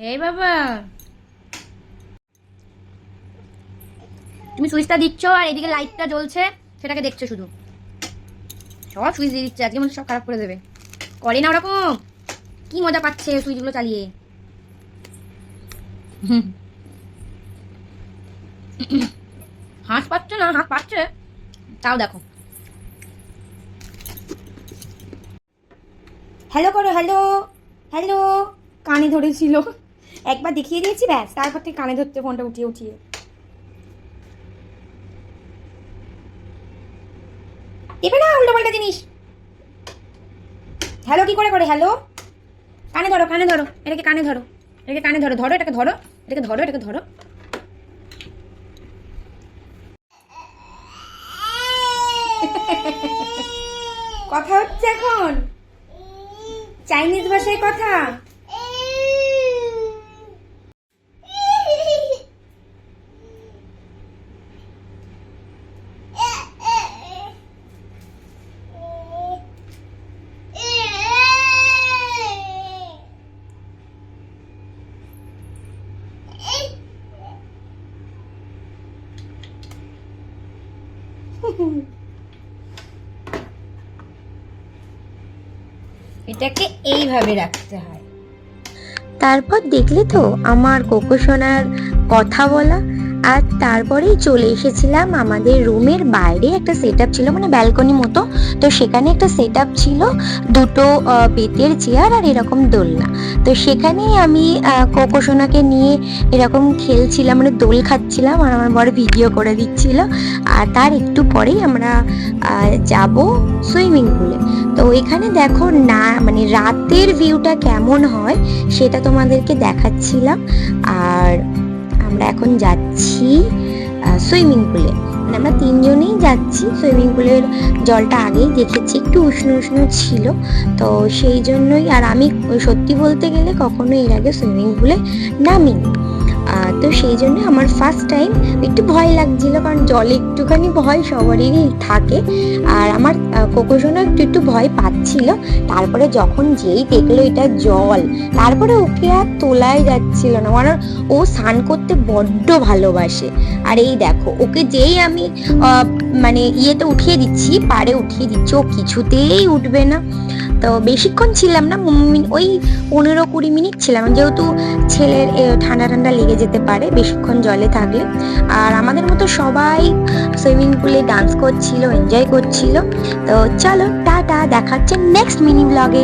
এই বাবা, তুমি সুইচটা দিচ্ছ আর এদিকে লাইটটা জ্বলছে, সেটাকে দেখছো শুধু। সব সুইচ দিয়ে দিচ্ছে, আজকে মধ্যে সব খারাপ করে দেবে। করে না ওরকম, কি মজা পাচ্ছে সুইচগুলো চালিয়ে। হাঁস পাচ্ছে না, হাঁস পাচ্ছে, তাও দেখো। হ্যালো করো, হ্যালো হ্যালো। কানে ধরেছিল, একবার দেখিয়ে দিয়েছি ব্যাস, তারপর থেকে কানে ধরতে ফোনটা উঠিয়ে উঠিয়ে। দেবে না উল্টো পাল্টা জিনিস। হ্যালো কি করে করে, হ্যালো। কানে ধরো, কানে ধরো, এটাকে কানে ধরো, এটাকে কানে ধরো, ধরো এটাকে, ধরো এটাকে, ধরো এটাকে, ধরো। কথা হচ্ছে এখন চাইনিজ ভাষায় কথা। এটাকে এইভাবে রাখতে হয়। তারপর দেখলে তো আমার কোকো সোনার কথা বলা। আর তারপরেই চলে এসেছিলাম আমাদের রুমের বাইরে। একটা সেট আপ ছিল, মানে ব্যালকনি মতো, তো সেখানে একটা সেট আপ ছিল, দুটো বেতের চেয়ার আর এরকম দোলনা। তো সেখানেই আমি কোকো সোনাকে নিয়ে এরকম খেলছিলাম, মানে দোল খাচ্ছিলাম, আর আমার বড় ভিডিও করে দিচ্ছিল। আর তার একটু পরেই আমরা যাব সুইমিং পুলে। তো এখানে দেখো না, মানে রাতের ভিউটা কেমন হয় সেটা তোমাদেরকে দেখাচ্ছিলাম। আর আমরা এখন যাচ্ছি সুইমিং পুলে, মানে আমরা তিনজনেই যাচ্ছি। সুইমিং পুলের জলটা আগেই দেখেছি, একটু উষ্ণ উষ্ণ ছিল, তো সেই জন্যই। আর আমি সত্যি বলতে গেলে কখনো এর আগে সুইমিং পুলে নামিনি, তো সেই জন্য আমার ফার্স্ট টাইম একটু ভয় লাগছিল, কারণ জলে একটুখানি ভয় সবারই থাকে। আর আমার কোকো সোনা একটু ভয় পাচ্ছিল। তারপরে যখন যেই দেখলো এটা জল, তারপরে ওকে আর তোলাই যাচ্ছিল না, কারণ ও স্নান করতে বড্ড ভালোবাসে। আর এই দেখো, ওকে যেই আমি মানে ইয়েতে উঠিয়ে দিচ্ছি, পাড়ে উঠিয়ে দিচ্ছি, ও কিছুতেই উঠবে না। তো বেশিক্ষণ ছিলাম না, ওই 15-20 মিনিট ছিলাম, যেহেতু ছেলের ঠান্ডা ঠান্ডা লেগে যেতে পারে বেশিক্ষণ জলে থাকলে। আর আমাদের মতো সবাই সুইমিং পুলে ডান্স করছিল, এনজয় করছিল। তো চলো টাটা, দেখা হচ্ছে নেক্সট মিনি ব্লগে।